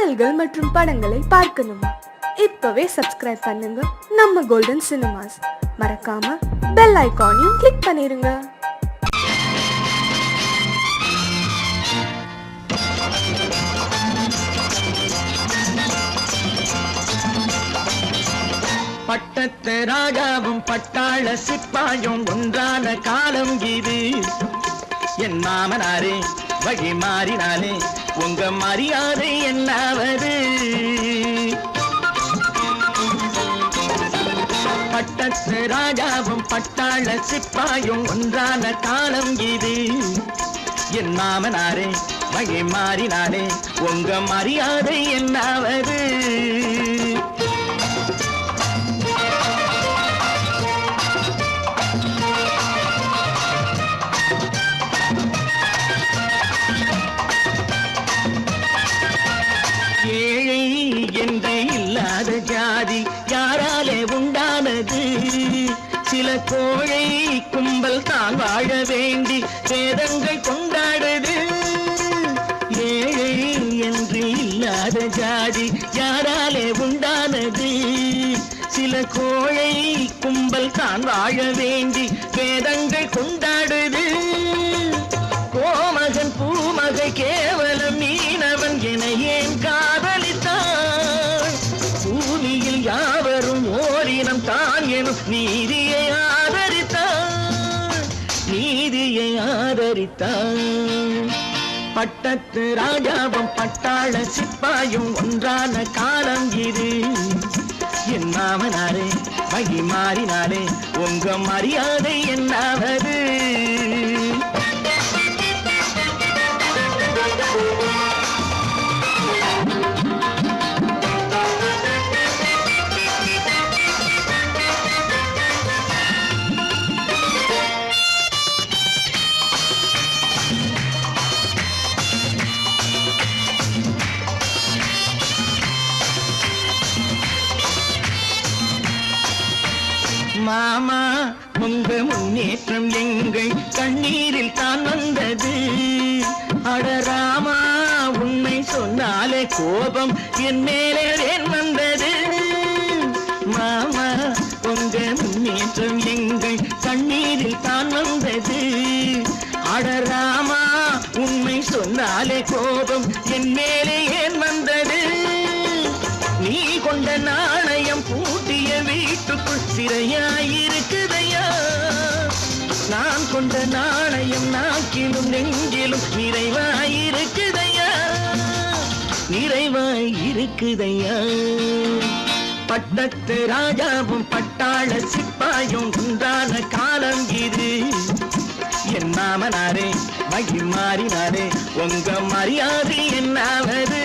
பாடல்கள் மற்றும் படங்களை பார்க்கணுமா? இப்பவே சப்ஸ்கிரைப் பண்ணுங்க நம்ம கோல்டன் சினிமாஸ். மறக்காம பெல் ஐகானையும் கிளிக் பண்ணிருங்க. பட்டத்து ராஜாவும் பட்டாள சிப்பாயும் ஒன்றான காலம் இது. என் மாமனாரே வழி மாறினாலே உங்க மரியாதை என்னாவது? பட்டத்து ராஜாவும் பட்டாள சிப்பாயும் ஒன்றான காலம் இது. என் மாமனாரே வழி மாறினாலே உங்க மரியாதை என்னாவது? ஏழை என்று இல்லாத ஜாதி யாராலே உண்டானது? சில கோழை கும்பல் தான் வாழ வேண்டி வேதங்கள் கொண்டாடுது. ஏழை என்று இல்லாத ஜாதி யாராலே உண்டானது? சில கோழை கும்பல் தான் வாழ வேண்டி வேதங்கள் கொண்டாடுது. கோமகன் பூமகை கேவலம் மீனவன் என ஏன் காதலித்தான்? பூமியில் யாவரும் ஓரினம் தான் எனும் நீதியை ஆதரித்தான், நீதியை ஆதரித்தான். பட்டத்து ராஜாவும் பட்டாள சிப்பாயும் ஒன்றான காலம் இது. என் மாமனாரே வழி மாறினாலே உங்க மரியாதை என்னாவது? மாமா உங்க முன்னேற்றம் எங்கள் கண்ணீரில் தான் வந்தது. அடராமா உண்மை சொன்னாலே கோபம் என் மேலே ஏன் வந்தது? மாமா உங்க முன்னேற்றம் எங்கள் கண்ணீரில் தான் வந்தது. அடராமா உண்மை சொன்னாலே கோபம் என் மேலே ஏன் வந்தது? நீ கொண்ட நாணயம் பூட்டிய வீட்டுக்குள் சிறையாயிருக்குதையா? நான் கொண்ட நாணயம் நாக்கிலும் நெஞ்சிலும் நிறைவாயிருக்குதையா, நிறைவாயிருக்குதையா. பட்டத்து ராஜாவும் பட்டாள சிப்பாயும் ஒன்றான காலம் இது. என் மாமனாரே வழி மாறினாரே உங்க மரியாதை என்னாவது?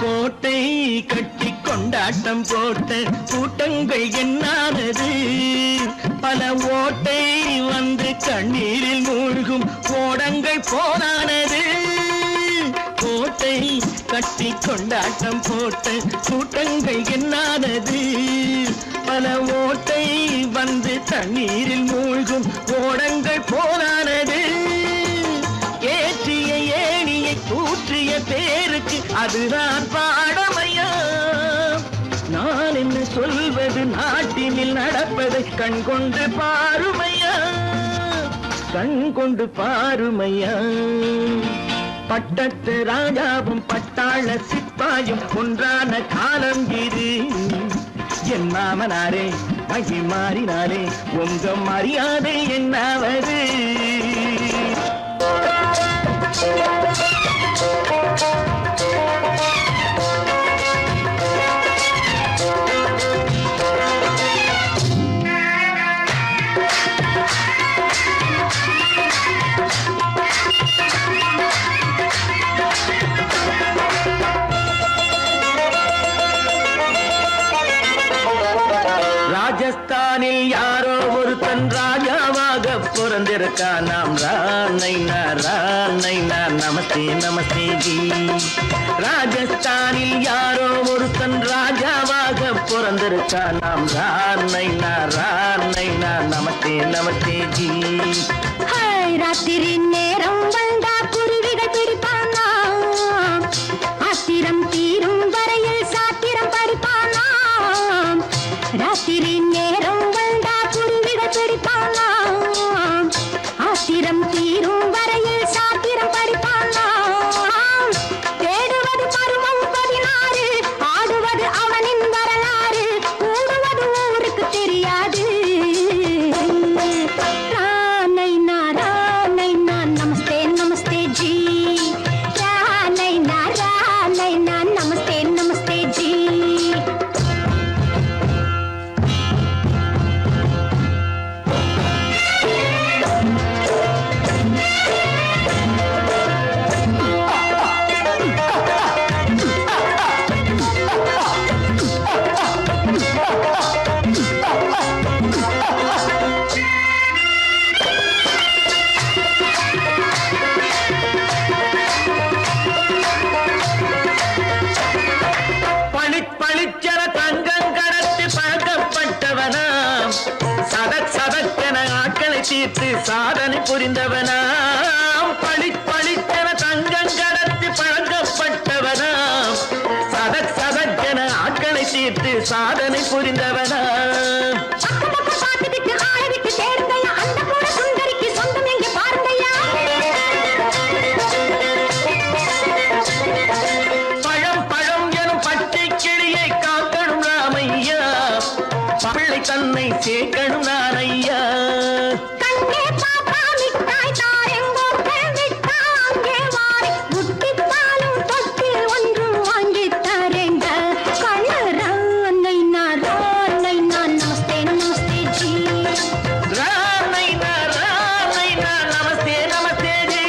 கோட்டை கட்டி கொண்டாட்டம் போட்ட கூட்டங்கள் என்னானது? பல ஓட்டை வந்து கண்ணீரில் மூழ்கும் கோடங்கள் போனானது. கோட்டை கட்டி கொண்டாட்டம் போட்ட கூட்டங்கள் என்னானது? பல ஓட்டை வந்து தண்ணீரில் மூழ்கும் கோடங்கள் போனானது. ஏற்றிய ஏணியை தூற்றிய பேருக்கு அதுதான் பாடமையா? நான் என்ன சொல்வது? நாட்டினில் நடப்பதை கண் கொண்டு பாருமையா, கண் கொண்டு பாருமையா. பட்டத்து ராஜாவும் பட்டாள சிப்பாயும் ஒன்றான காலம் இது. என் மாமனாரே வழி மாறினாலே உங்க மரியாதை என்னாவது? ராஜஸ்தானில் யாரோ ஒருத்தன் ராஜாவாக பிறந்திருக்கான். நாம் ராணைனா நமஸ்தே நமஸ்தே ஜி. ராஜஸ்தானில் யாரோ ஒருத்தன் ராஜாவாக பிறந்திருக்கான். நாம் ராணைனா நமஸ்தே நமஸ்தே ஜி. ராத்திரி நேரம் வந்தா குருவிகள் பிடிப்பானா, ஆத்திரம் தீரும் வரையில் சாத்திரம் படிப்பானா. ராத்திரி நேரம் வந்தா குருவிகள் பிடிப்பானா, ஆத்திரம் தீரும் வரையில் சாத்திரம் படிப்பானா. தேடுவது பருவம் 16, ஆடுவது அவனின் வரலாறு, கூடுவது ஊருக்கு தெரியாது. நமஸ்தே நமஸ்தே ஜி. நமஸ்தே நமஸ்தே ஜி. பளிச்சென தங்கம் கடத்தி பழக்கப்பட்டவனாம். சதக்கென ஆட்களை தீர்த்து சாதனை புரிந்தவனாம். பளிச்சென தங்கம் கடத்தி பழக்கப்பட்டவனாம். சதக்கென ஆட்களை தீர்த்து சாதனை புரிந்தவனாம். தன்னை சேர்க்கணும் நான் ஐயா. கண்ணே பாப்பா மிட்டாய் தாரெங்கோ விட்டா அங்கே வாரி புட்டித்தாலும் தொட்டி ஒன்று வாங்கி தரேங்க. கண்ணை நான் நமஸ்தே நமஸ்தே ஜி. ராணைனா நமஸ்தே நமஸ்தே ஜி.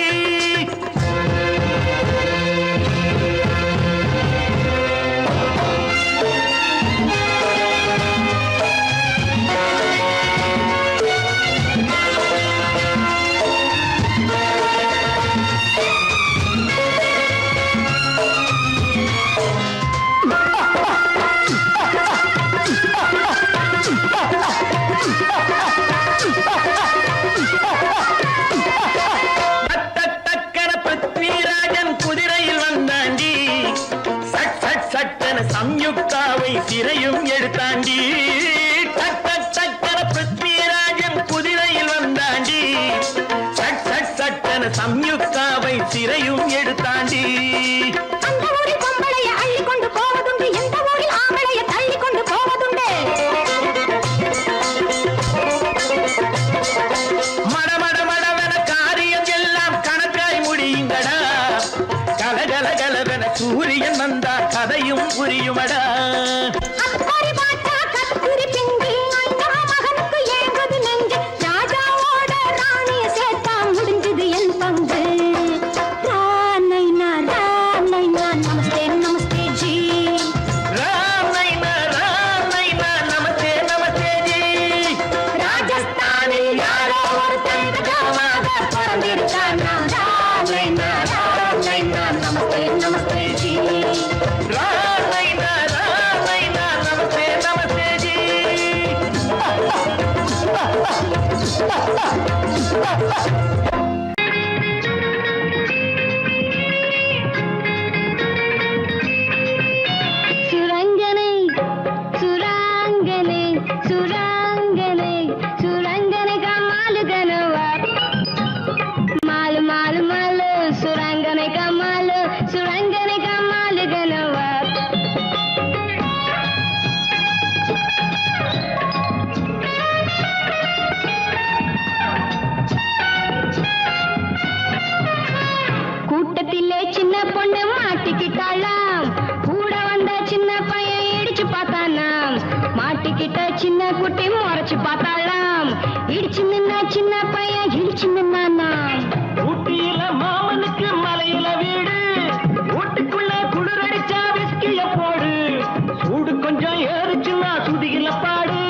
சம்யுக்தாவை சிறையும் எடுத்தாண்டி. பிருத்விராஜன் குதிரையில் வந்தாண்டி. சட்டன சம்யுக்தாவை சிறையும் எடுத்தாண்டி. அந்த ஊரில் பொம்பளைய அள்ளி கொண்டு போவதுண்டு, எந்த ஊரில் ஆம்பளைய தள்ளி கொண்டு போவதுண்டு. மடமடவென காரியம் எல்லாம் கணக்காய் முடியுங்கடா. கலகலகலவென சூரியன் வந்தா கதையும் புரியுமடா. அப்பாரி பாட்டா கத்திரி பிங்கி அந்த மகனுக்கு ஏங்குது நெஞ்சு. ராஜாவோட ராணிய சேர்த்தா முடிஞ்சது என் பங்கு. ராணைனா நமஸ்தே நமஸ்தே ஜி. ராணைனா நமஸ்தே நமஸ்தே ஜி. ராஜஸ்தானில் யாரோ ஒருத்தன் ராஜாவாக பிறந்திருக்கான். ராணைனா நமஸ்தே நமஸ்தே ஜி. ராணைனா நமஸ்தே நமஸ்தே ஜி. சுரங்கனை சுரங்கனை சுரங்கனை சுரங்கனை கமாலு கனவா மாலு மாலு மாலு சுரங்கனை கமாலு சுரங்கனை கமாலு கனவா. கூட்டத்திலே சின்ன பொண்ணு மாட்டிக்கிட்டாளாம். கூட வந்த சின்ன பையன் இடிச்சு பார்த்தானாம். மாட்டிக்கிட்ட சின்ன குட்டி முறைச்சு பார்த்தாளாம். இடிச்சு நின்ன சின்ன பையன் இடிச்சு நின்னானாம். ஊட்டியில மாமனுக்கு மலையில வீடு. வீட்டுக்குள்ள குளிரடிச்சா விஸ்கிய போடு. சூடு கொஞ்சம் ஏறிச்சுன்னா சுதியில பாடு.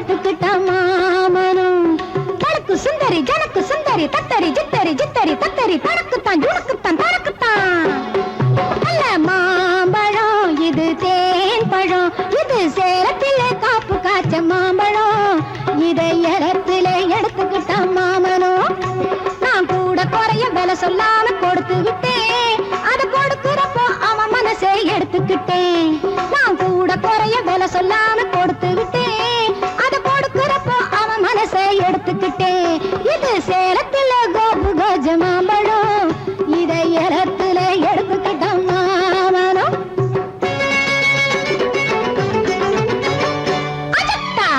எடுத்துக்கிட்டான் மாமனும். தனக்கு சுந்தரி ஜனக்கு சுந்தரி தத்தரி ஜித்தரி ஜித்தரி தத்தரி தனக்குத்தான் ஜுனக்குத்தான் தனக்குத்தான். நல்ல மாம்பழம் இது தேன் பழம், இது சேலத்திலே காப்பு காய்ச்ச மாம்பழம். இதை இடத்திலே எடுத்துக்கிட்டான் மாமனும். நான் கூட குறைய விலை சொல்லாம கொடுத்து விட்டேன், அது கொடுக்கிறப்போ அவன் மனசை எடுத்துக்கிட்டேன். நான் கூட குறைய விலை சொல்லாம கொடுத்து விட்டேன், அது கொடுக்கிறப்போ அவன் மனசை எடுத்துக்கிட்டேன். இது சேலத்துல கோபு கஜ மாம்பழம், இதை இடத்துல எடுத்துக்கிட்டான் மாமனும். அஜத்தா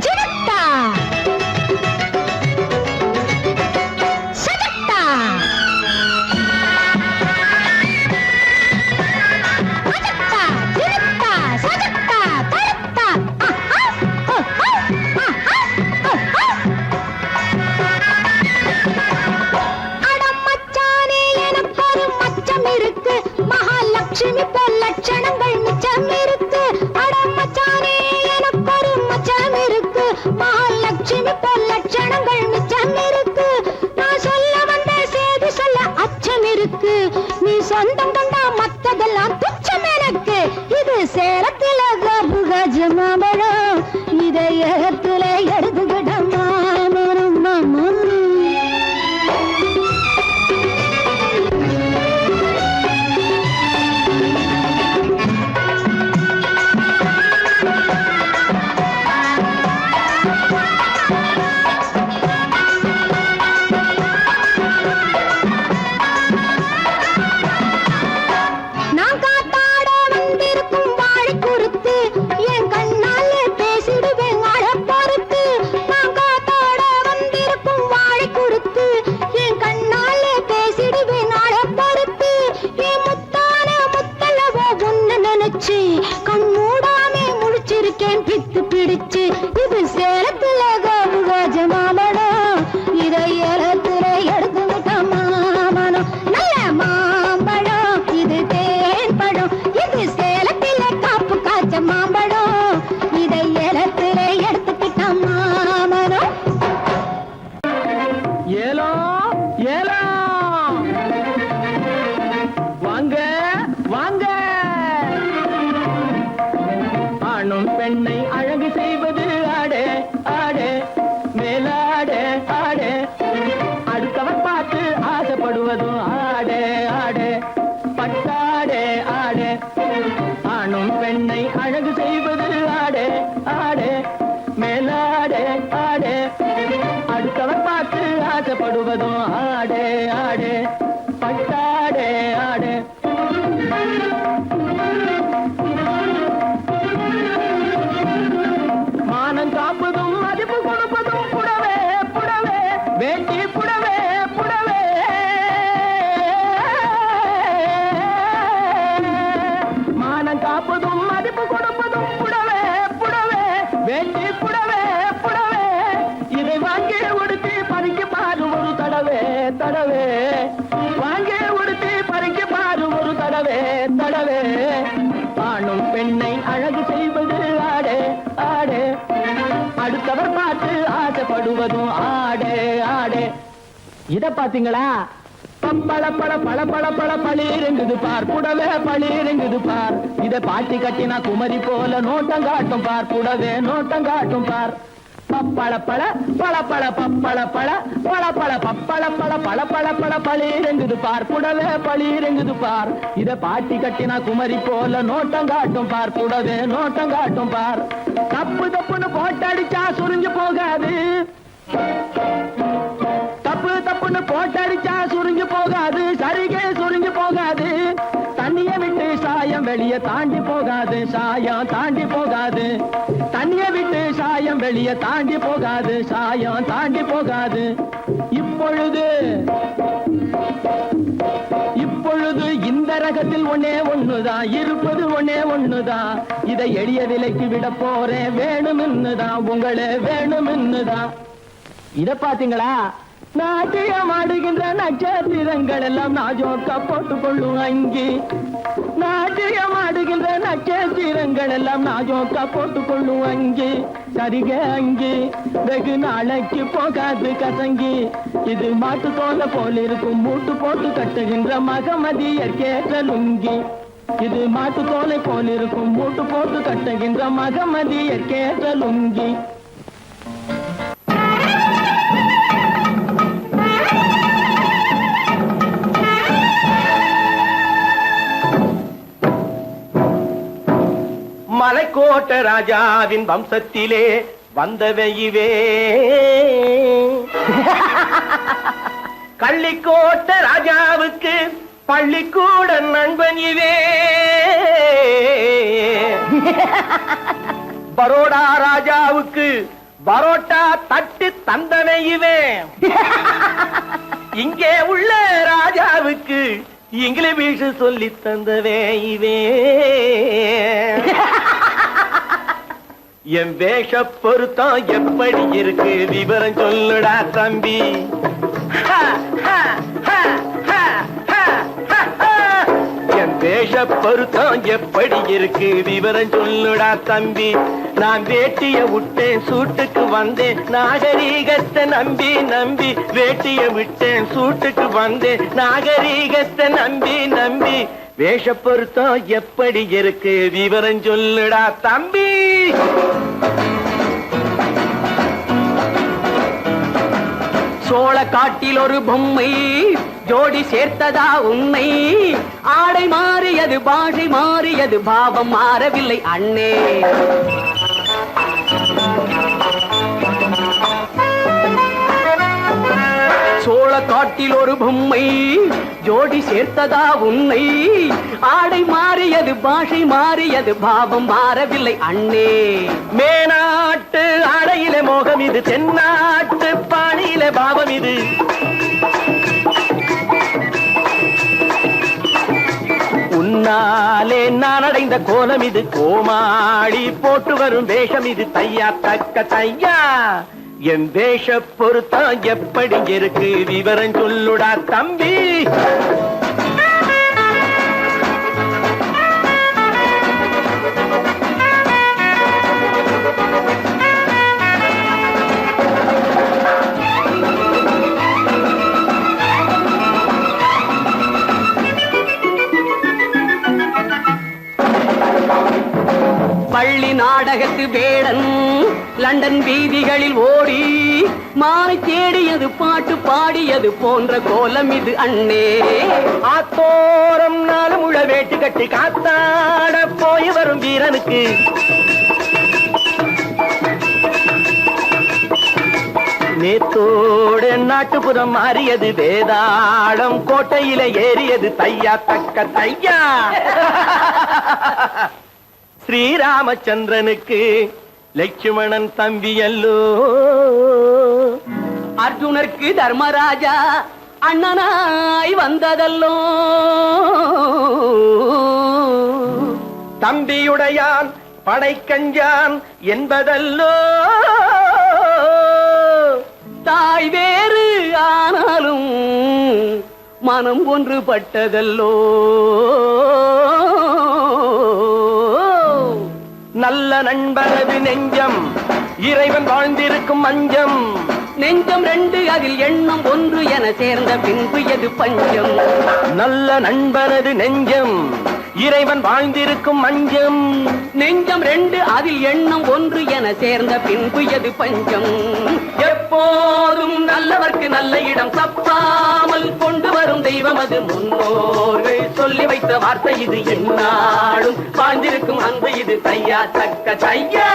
ஜினத்தா சஜத்தா அஜத்தா ஜினத்தா சஜத்தா தரத்தா. அடமச்சானே எனக்கு ஒரு மச்சம் இருக்கு, மகாலட்சுமி போல் லட்சணங்கள் மிச்சம் இருக்கு. அடமச்சானே எனக்கு ஒரு மச்சம் இருக்கு, மகாலட்சுமி போல் லட்சணங்கள் மிச்சம் இருக்கு. நான் சொல்ல வந்த செய்தி சொல்ல அச்சம் இருக்கு, நீ சொந்தம் கண்டா மத்ததெல்லாம் துச்சம் எனக்கு. இது சேலத்தில கபு கஜ மாம்பழம், இதை இடத்துல எடுத்துக்கிட்ட மாமனும் மாமனும். நான் காத்தாட வந்திருக்கும் வாழை குறுத்து, என் கண்ணாலே பேசிடுவேன் அழ பொறுத்து. நான் காத்தாட வந்திருக்கும் வாழை குறுத்து, என் கண்ணாலே பேசிடுவேன் அழ பொறுத்து. என் முத்தான முத்தலவோ உன்ன நினைச்சு கண் மூடாமே முழிச்சிருக்கேன் பித்து பிடிச்சு. இது சேலத்துல கோபு கஜ மாம்பழம், இதை இடத்துல எடுத்துக்கிட்டான் மாமனும். நல்ல மாம்பழம் இது தேன் பழம், இது சேலத்தில காப்பு காய்ச்ச மாம்பழம், இதை இடத்துல எடுத்துக்கிட்டான் மாமனும். ஏலோ ஏலோ வாங்க வாங்க. ஆணும் பெண்ணை அழகு செய்வது ஆடே ஆடே மேலாடே ஆடே, அடுத்தவர் பார்த்து ஆசைப்படுவதும் ஆடே ஆடே பட்டாடே ஆடே. ஆணும் பெண்ணை அழகு செய்வது ஆடே ஆடே மேலாடே ஆடே, அடுத்தவர் பார்த்து ஆசைப்படுவதும் ஆடே ஆடே பட்டாடே ஆடே. மானம் காப்பதும் மதிப்பு கொடுப்பதும் புடவே புடவே வேட்டி புடவே புடவே. மானம் காப்பதும் மதிப்பு கொடுப்பதும் புடவே புடவே வேட்டி புடவே புடவே. இதை வாங்கி உடுத்தி பறிக்க பாரு ஒரு தடவே தடவே, வாங்கி உடுத்தி பறிக்க பாரு ஒரு தடவே தடவே. ஆணும் பெண்ணை அழகு செய்வது ஆடே ஆடே, அடுத்தவர் பார்த்து ஆசைப்படுவதும் ஆடே ஆடே. இத பாத்தீங்களா? பப்பள பழ பழ பழ பழ பளிருங்குது பார் புடவே பளிருங்குது பார். இத பாட்டி கட்டினா குமரி போல நோட்டம் காட்டும் பார் புடவே நோட்டம் காட்டும் பார். பப்பள பழ பழ பழ பப்பள பழ பழ பழ பப்பள பழ பழ பழ பழ பளிருங்குது பார் புடவே பளிருங்குது பார். இத பாட்டி கட்டினா குமரி போல நோட்டம் காட்டும் பார் புடவே நோட்டம் காட்டும் பார். தப்பு தப்புன்னு போட்டடிச்சா சுருங்கி போகாது, தப்பு தப்புன்னு போட்டடிச்சா சுருங்கி போகாது, சரிகே சுருங்கி போகாது. தண்ணிய விட்டு சாயம் வெளியே தாண்டி போகாது, சாயம் தாண்டி போகாது. தண்ணிய விட்டு சாயம் வெளியே தாண்டி போகாது, சாயம் தாண்டி போகாது. இப்பொழுது இப்பொழுது இந்த ரகத்தில் ஒன்னே ஒண்ணுதான் இருப்பது, ஒன்னே ஒண்ணுதான். இதை எளிய விலைக்கு விட போறேன், வேணும்னுதான் உங்களே வேணும்னுதான். இத பாத்தீங்களா? நாட்டியம் ஆடுகின்ற நட்சத்திரங்கள் எல்லாம் நாஜோக்கா போட்டுக் கொள்ளும் அங்கி. நாட்டியம் ஆடுகின்ற நட்சத்திரங்கள் எல்லாம் நாஜோக்கா போட்டுக்கொள்ளும் அங்கே சரிக அங்கே வெகு நாளைக்கு போகாது கசங்கி இது மாட்டு தோலை போல இருக்கும் மூட்டு போட்டு கட்டுகின்ற மகமதியர் கேட்ட லுங்கி இது மாட்டு தோலை போல இருக்கும் மூட்டு போட்டு கட்டுகின்ற மகமதியர் கேட்ட லுங்கி மலைக்கோட்ட ராஜாவின் வம்சத்திலே வந்தவையுவே கள்ளிக்கோட்ட ராஜாவுக்கு பள்ளிக்கூட நண்பன் இவே பரோடா ராஜாவுக்கு பரோட்டா தட்டு தந்தனையுவே இங்கே உள்ள ராஜாவுக்கு இங்கிலீஷ் சொல்லி தந்தவே இவே என் வேஷ பொருத்தம் எப்படி இருக்கு விவரம் சொல்லுடா தம்பி என் வேஷ பொருத்தம் எப்படி இருக்கு விவரம் சொல்லுடா தம்பி நான் வேட்டிய விட்டேன் சூட்டுக்கு வந்தேன் நாகரீகத்தை நம்பி நம்பி வேட்டிய விட்டேன் சூட்டுக்கு வந்தேன் நாகரீகத்தை நம்பி நம்பி வேஷ பொருத்தம் எப்படி இருக்கு விவரம் சொல்லுடா தம்பி சோழ காட்டில் ஒரு பொம்மை ஜோடி சேர்த்ததா உண்மை ஆடை மாறியது பாஷை மாறியது பாவம் மாறவில்லை அண்ணே சோழ காட்டில் ஒரு பொம்மை ஜோடி சேர்த்ததா உன்னை ஆடை மாறியது பாஷை மாறியது பாவம் மாறவில்லை அண்ணே மேனாட்டு ஆடையிலே மோகம் இது தென்னாட்டு பாணியிலே பாவம் இது உன்னாலே நான் அடைந்த கோலம் இது கோமாளி போட்டு வரும் வேஷம் இது தையா தக்க தையா என் வேஷ பொருத்தம் எப்படி இருக்கு விவரம் சொல்லுடா தம்பி பள்ளி நாடகத்து வேடன் லண்டன் வீதிகளில் ஓடி மாலை தேடியது பாட்டு பாடியது போன்ற கோலம் இது அண்ணே ஆத்தோரம் நாளும் உள்ள வேட்டு கட்டி காத்தாட போய் வரும் வீரனுக்கு நேத்தோடு நாட்டுப்புறம் மாறியது வேதாளம் கோட்டையில ஏறியது தையா தக்க தையா ஸ்ரீராமச்சந்திரனுக்கு லட்சுமணன் தம்பி அல்லோ அர்ஜுனருக்கு தர்மராஜா அண்ணனாய் வந்ததல்லோ தம்பியுடையான் படைக்கஞ்சான் என்பதல்லோ தாய் வேறு ஆனாலும் மனம் ஒன்றுபட்டதல்லோ நல்ல நண்பனது நெஞ்சம் இறைவன் வாழ்ந்திருக்கும் மஞ்சம் நெஞ்சம் ரெண்டு அதில் எண்ணம் ஒன்று என சேர்ந்த பின்பு எது பஞ்சம் நல்ல நண்பனது நெஞ்சம் இறைவன் வாழ்ந்திருக்கும் மஞ்சம் நெஞ்சம் ரெண்டு அதில் எண்ணம் ஒன்று என சேர்ந்த பின்பு எது பஞ்சம் எப்போதும் நல்லவர்க்கு நல்ல இடம் தப்பாமல் கொண்டு வரும் தெய்வம் அது முன்னோர்கள் சொல்லி வைத்த வார்த்தை இது என்னாலும் வாழ்ந்திருக்கும் அன்பு இது தையா தக்க தையா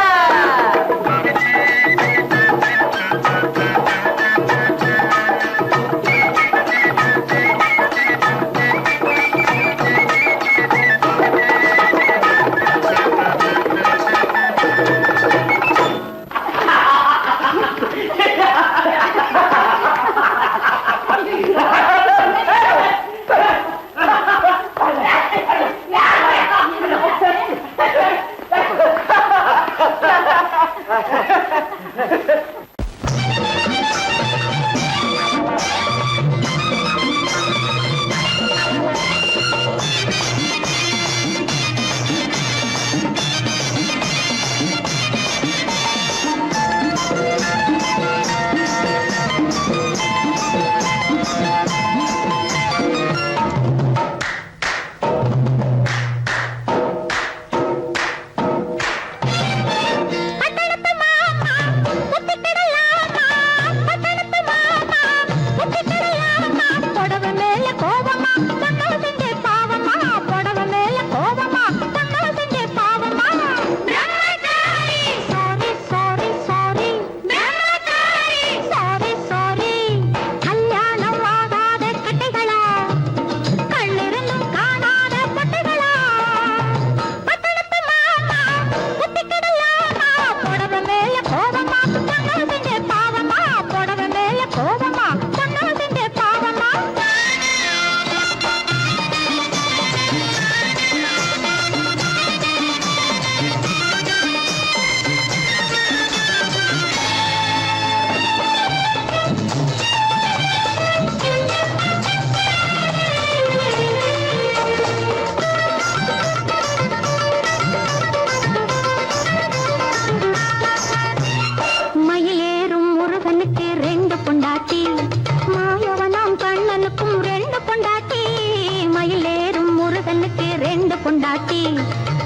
பொண்டாட்டி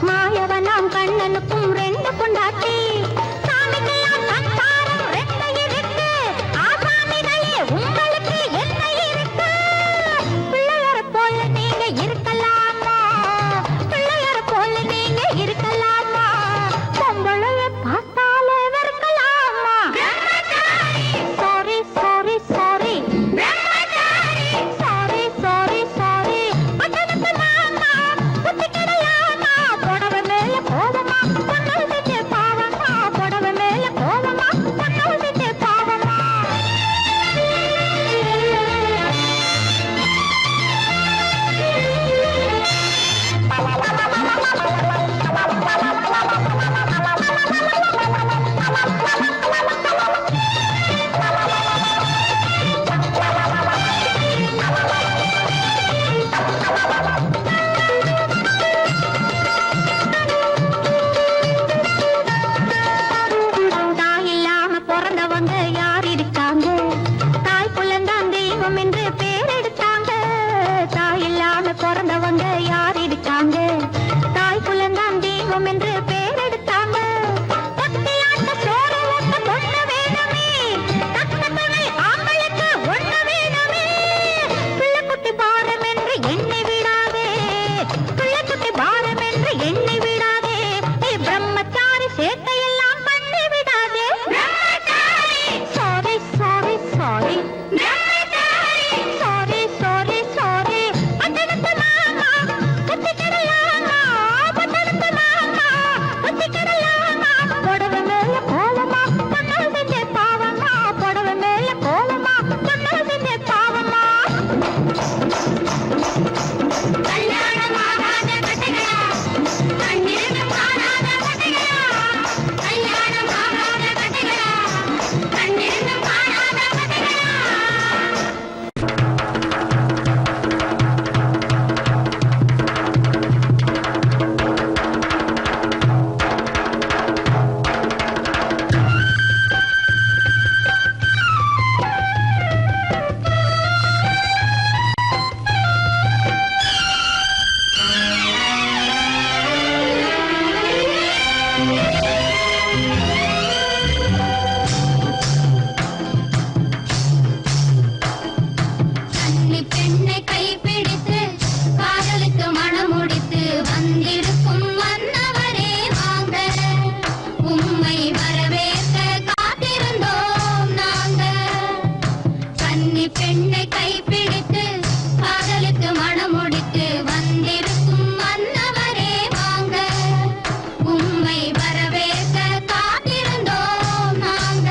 மாயவனாம் கண்ணனுக்கும் ரெண்டு பொண்டாட்டி சாமிக்கையாம் சம்சாரம் ரெண்டு இருக்கு ஆசாமிகளே உங்களுக்கு என்ன இருக்கு பிள்ளையார போல நீங்க இருக்கலாமா பிள்ளையார போல நீங்க இருக்கலாமா பொம்பளைய பார்த்தாலே வெறுக்கலாமா sorry sorry sorry sorry sorry sorry பட்டணத்து மாமா புத்தி கிடையாமா புடவை மேல கோவமா பொண்ணு செஞ்ச பாவமா புடவை மேல கோவமா பொண்ணு செஞ்ச பாவமா தாய் இல்லாம பிறந்தவங்க யார் இருக்காங்க தாய் புள்ளந்தான் தெய்வம் என்று பேர் எடுத்தாங்க தாய் இல்லாம பிறந்தவங்க யார் இருக்காங்க தாய் புள்ளந்தான் தெய்வம் என்று பேர் எடுத்தாங்க பக்தியாட்ட சோறு ஊட்ட பொண்ணு வேணுமே தக்க துணை ஆம்பளுக்கு ஒண்ணு வேணுமே பிள்ளைக்குட்டி பாரம் என்று எண்ணி விடாதே பிள்ளைக்குட்டி பாரம் என்று எண்ணி விடாதே நீ பிரம்மச்சாரி சேட்டையெல்லாம் பண்ணி விடாதே sorry sorry sorry sorry sorry sorry பட்டணத்து மாமா புத்தி கிடையாமா பட்டணத்து மாமா புத்தி கிடையாமா புடவை மேல கோவமா பொண்ணு செஞ்ச பாவமா புடவை மேல கோவமா பொண்ணு செஞ்ச பாவமா கல்யாணமாகாத கட்டைகளா கண்ணிருந்தும் காணாத கட்டைகளா கல்யாணமாகாத கட்டைகளா கண்ணிருந்தும் காணாத கட்டைகளா கன்னி பெண்ணை கைப்பிடித்து காதலுக்கு மணமுடித்து வந்திருக்கும் மன்னவரே வாங்க உம்மை வரவேற்க காத்திருந்தோம் நாங்க கன்னி பெண்ணை கைப்பிடித்து காதலுக்கு மணமுடித்து வந்திருக்கும் மன்னவரே வாங்க உம்மை வரவேற்க காத்திருந்தோம் நாங்க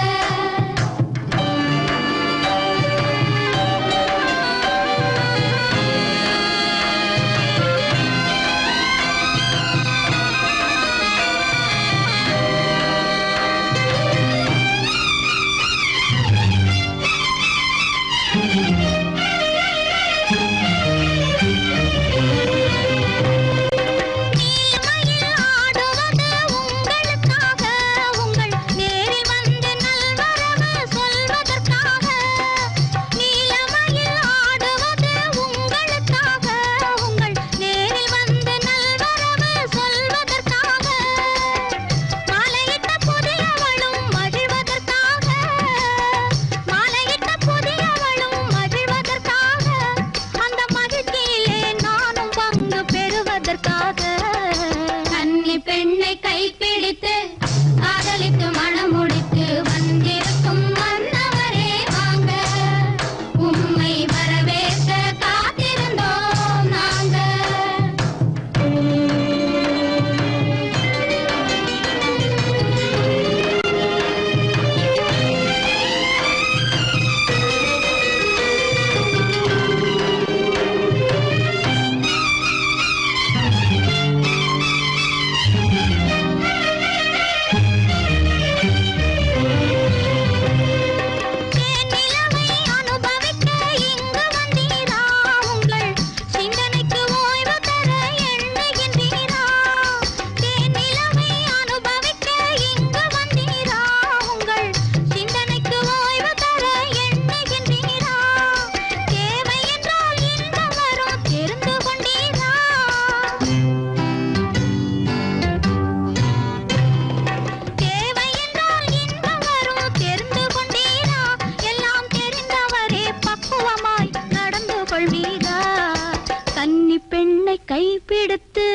கைப்பிடித்து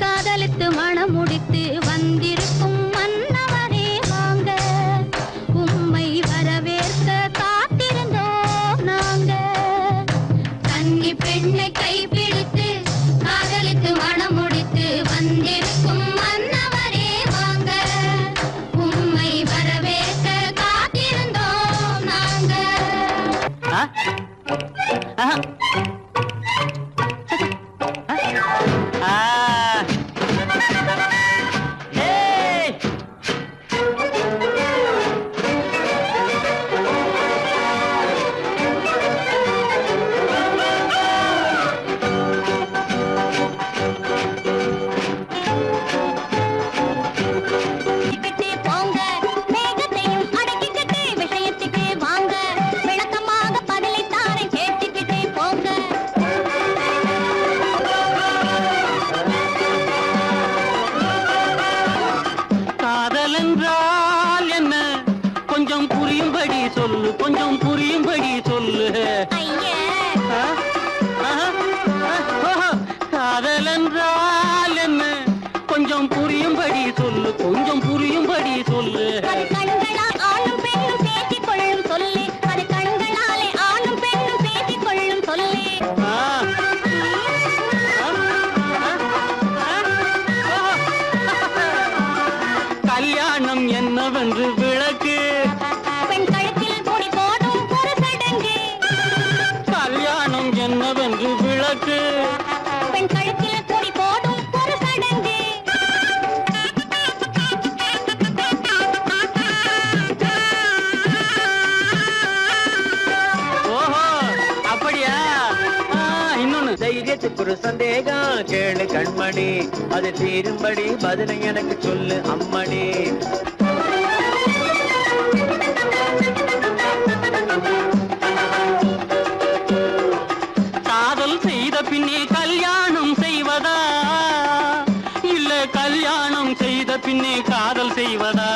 காதலித்து மனம் முடித்து வந்திருக்கும் மன்னவரே வாங்க, உம்மை வரவேற்க காத்திருந்தோம் நாங்க. கன்னி பெண்ணை கைப்பிடித்து காதலித்து மனம் முடித்து வந்திருக்கும் மன்னவரே வாங்க, உம்மை வரவேற்க காத்திருந்தோம் நாங்க. கொஞ்சம் புரியும்படி சொல்லு. காதல் என்றால் என்ன கொஞ்சம் புரியும்படி சொல்லு, கொஞ்சம் புரியும்படி சொல்லு. ஆணும் பெண்ணும் பேசிக் கொள்ளும் சொல்லி, அது கண்களாலே ஆணும் பெண்ணும் பேசிக் கொள்ளும் சொல்லி. கல்யாணம் என்னவென்று விளக்கு, பெண் கழுத்தில் கொடி போடும் ஒரு சடங்கு. கல்யாணம் என்னவென்று விளக்கு, பெண் கழுத்தில் கொடி போடும் ஒரு சடங்கு. ஓஹோ அப்படியா? இன்னொன்னு, தைரியத்துக்கு ஒரு சந்தேகம் கேளு கண்மணி, அது தீரும்படி பதிலை எனக்கு சொல்லு அம்மணி. காதல் செய்த பின்னே கல்யாணம் செய்வதா, இல்ல கல்யாணம் செய்த பின்னே காதல் செய்வதா?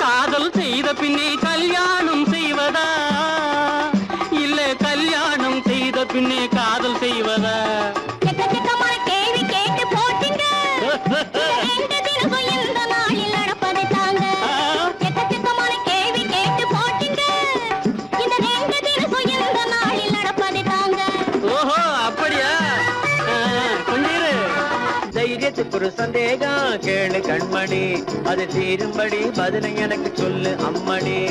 காதல் செய்த பின்னே கல்யாணம் செய்வதா, இல்ல கல்யாணம் செய்த பின்னே காதல் செய்வதா? எக்கச்சக்கமான கேள்வி கேட்டு போட்டீங்க, எந்த தினமும் எந்த நாளில் நடப்பதை தாங்க. எக்கச்சக்கமான கேள்வி கேட்டு போட்டீங்க, இந்த ரெண்டு தினமும் எந்த நாளில் நடப்பதை தாங்க. ஓஹோ அப்படியா? கொஞ்சம் இரு. தைரியத்துக்கு ஒரு சந்தேகம் கேளு கண்மணி, அது தீரும்படி பதிலை எனக்கு சொல்லு அம்மணி.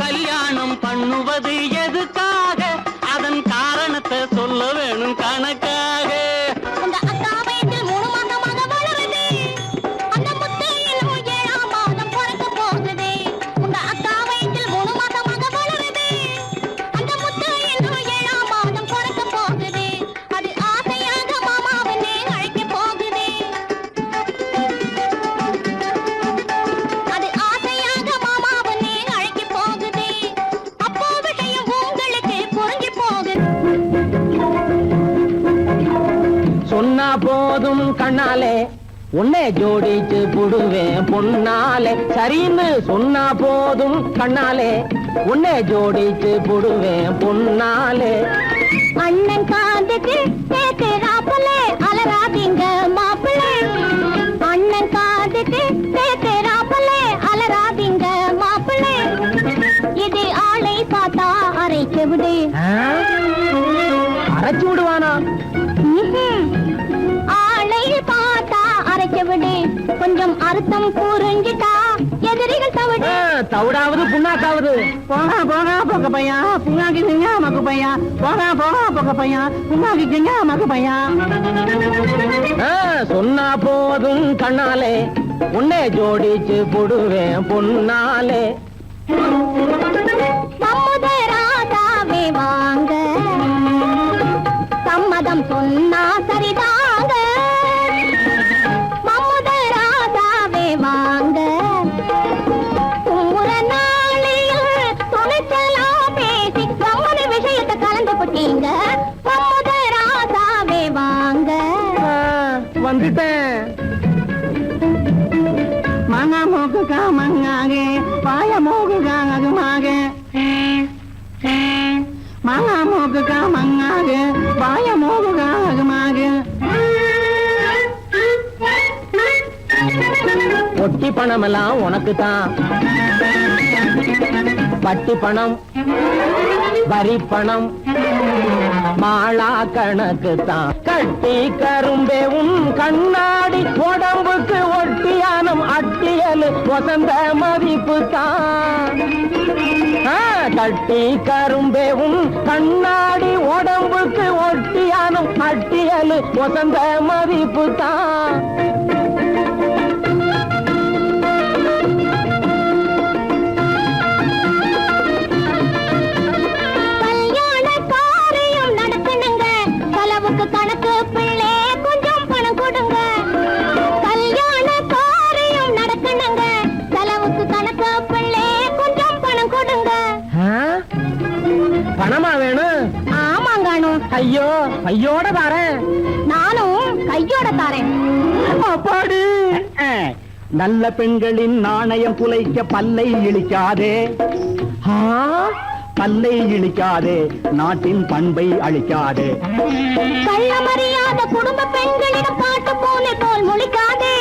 கல்யாணம் பண்ணுவது எதுக்காக, அதன் காரணத்தை சொல்ல வேணும் கணக்காக. உங்க அக்கா வயிற்றில் 3 மாதமாக வளருது, அந்த முத்து இன்னும் 7ஆம் மாதம் பிறக்க போகுது. உங்க அக்கா வயிற்றில் 3 மாதமாக வளருது, அந்த முத்து இன்னும் 7ஆம் மாதம் பிறக்க போகுது. அது ஆசையாக மாமாவனே அழைக்க போகுது. அது ஆசையாக மாமாவனே அழைக்க போகுது. அப்போ விஷயம் உங்களுக்கு புரிஞ்சு போகுது. சொன்னா போதும் கண்ணாலே உன்னை ஜோடிச்சு புடுவேன் பொன்னாலே. சரின்னு சொன்னா போதும் கண்ணாலே உன்னை ஜோடிச்சு புடுவேன் பொன்னாலே. அண்ணன் காதுக்கு கேக்குறாப்புலே அலராதீங்க மாப்பிள்ளை. அண்ணன் காதுக்கு கேக்குறாப்புலே அலராதீங்க மாப்பிள்ளை. இது ஆளை பார்த்தா அரைச்சு விடு. அரைச்சு விடுவானா? ஆளை பார்த்தா அரைச்சு விடு. கொஞ்சம் அர்த்தம் புரிஞ்சுட்டா எதிரிகள் தவிடு. தவிடாவது புண்ணாக்காவது. போகா போகா பொக்க பையா புண்ணாக்கி செஞ்சா மக்கு பையா. போகா போகா பொக்க பையா புண்ணாக்கி செஞ்சா மக்கு பையா. சொன்னா போதும் கண்ணாலே உன்னை ஜோடிச்சு போடுவேன் பொன்னாலே. சமுதராதாவே வாங்க, சம்மதம் சொன்னா சரிதாங்க. மமுதராதாவே வாங்க, குமுற நாளில் துணிச்சலா பேசி சம்மத விஷயத்தை கலந்து போட்டீங்க. மமுதராதாவே வாங்க. வந்துட்டேன். மாங்கா மோக்கு காமங்காகே பாய மோக்கு காங்கமாக பணமெல்லாம் உனக்கு தான். வட்டி பணம், வரி பணம், மாளா கணக்கு தான். கட்டி கரும்பே உன் கண்ணாடி, உடம்புக்கு ஒட்டியானம் அட்டியல் வசந்த மதிப்பு தான். கட்டி கரும்பே உன் கண்ணாடி, உடம்புக்கு ஒட்டியானம் அட்டியல் வசந்த மதிப்பு தான். கணக்கு பிள்ளை கொஞ்சம் பணம் கொடுங்க. கல்யாண காரியம் நடக்கணுங்க, செலவுக்கு கணக்கு பிள்ளை கொஞ்சம் பணம் கொடுங்க. பணமா வேணும்? ஆமாங்கானு. ஐயோ, ஐயோட தாரேன். நானும் கையோட தாரேன். அப்பாடி. நல்ல பெண்களின் நாணயம் குலைக்க பல்லை இழிக்காதே, பல்லை இழிக்காதே, நாட்டின் பண்பை அழிக்காதே. கள்ளமறியாத குடும்ப பெண்களிடம் காட்டு பூனை போல் முழிக்காதே.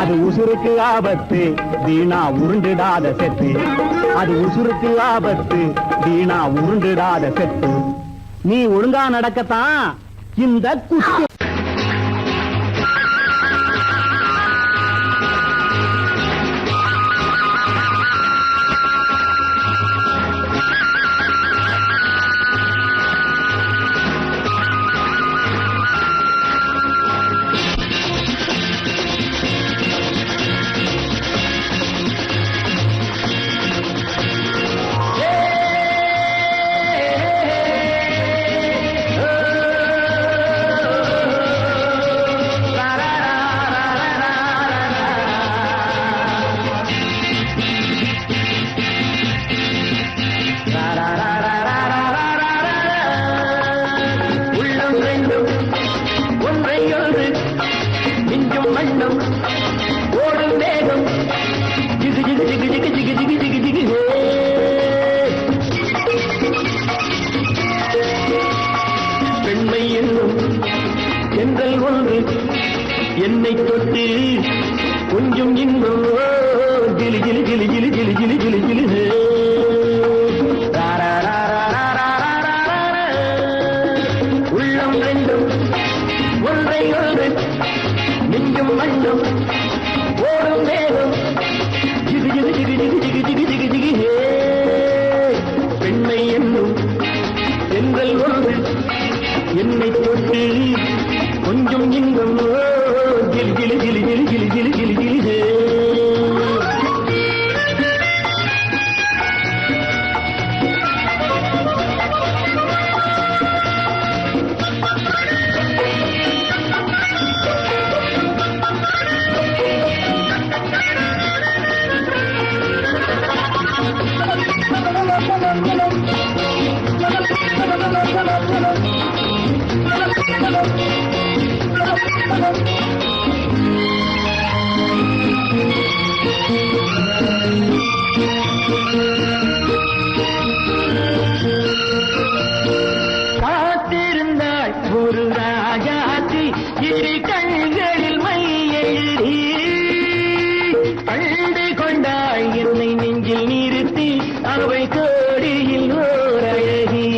அது உசுருக்கு ஆபத்து, வீணா உருண்டுடாத செத்து. அது உசுருக்கு ஆபத்து, வீணா உருண்டுடாத செத்து. நீ ஒழுங்கா நடக்கத்தான் இந்த குத்து. பெண்மை என்னும் என்றல் ஒன்று என்னை தொட்டு கொஞ்சம் இன்னும் ஜிலி ஜிலி ஜிலி ஜிலி ஜிலி ஜிலி ஜிலி ஜிலி. உள்ளம் ரெண்டும் ஒன்றை ஒன்று மிஞ்சும் மண்ணும் ஓடும் வேகம் ஜிகு ஜிகு ஜிகு ஜிகு ஜிகு ஜிகு ஜிகு ஜிகு. பெண்மை என்னும் என்றல் ஒன்று என்னை தொட்டு கொஞ்சம் இன்பம் ஜிலி ஜிலி ஜிலி ஜிலி ஜிலி ஜிலி ஜிலி ஜிலி. காத்திருந்தாள் ஒரு ராஜாத்தி, இரு கண்களில் மை எழுதி கண்டு கொண்டாள் என்னை நெஞ்சில் நிறுத்தி அவை கோடியில் ஓர் அழகி.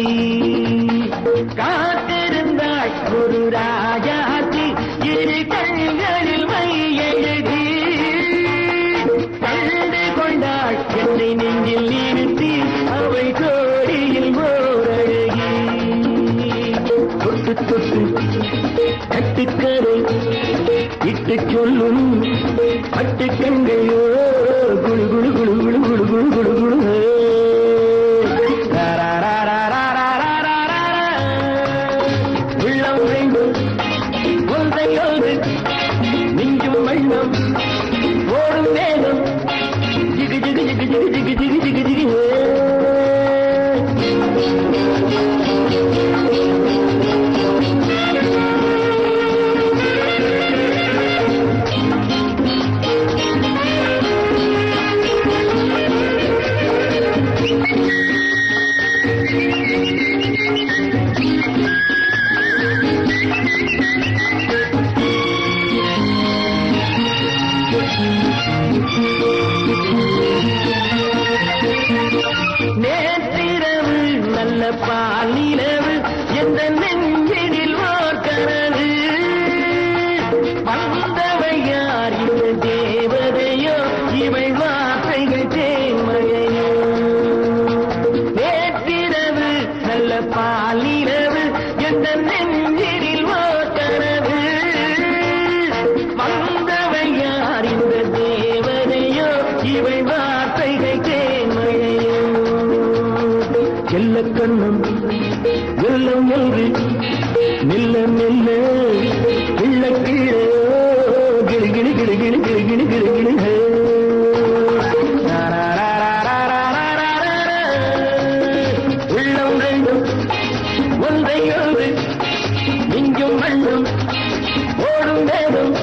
காத்திருந்தாள் ஒரு ராஜாத்தி, இரு கண்களில் மை எழுதி கண்டு கொண்டாள் என்னை நெஞ்சில் நிறுத்தி அவை கோடியில் ஓர் அழகி. தொட்டு தொட்டு கட்டுக்கரை இட்டு சொல்லும் பட்டு கண்கையோ குழு குழு குழு குழு குழு குழு குழு குழு. உள்ளம் வேண்டும் ஒன்றை ஒன்று நெஞ்சும் மண்ணும் ஓடும் வேகம் ஜிகு ஜிகு ஜிகு ஜிகு ஜிகு ஜிகு ஜிகு ஜிகு. இவை வார்த்தைகள் தேன்மழையோ நேற்றிரவு நல்ல பாலிரவு எந்த நெஞ்சிரில் ஓட்டரவு வந்தவை யார் இந்த தேவதையோ இவை வார்த்தைகள் தேன்மழையோ செல்ல கண்ணம் வெள்ளம் என்று மெல்ல மெல்ல கிள்ள கிள்ள கிளி கிளி கிளி கிளி கிளி கிளி கிளி கிளி உள்ளம் ரெண்டும் ஒன்றை ஒன்று இங்கும் மண்ணும் ஓடும் வேடும்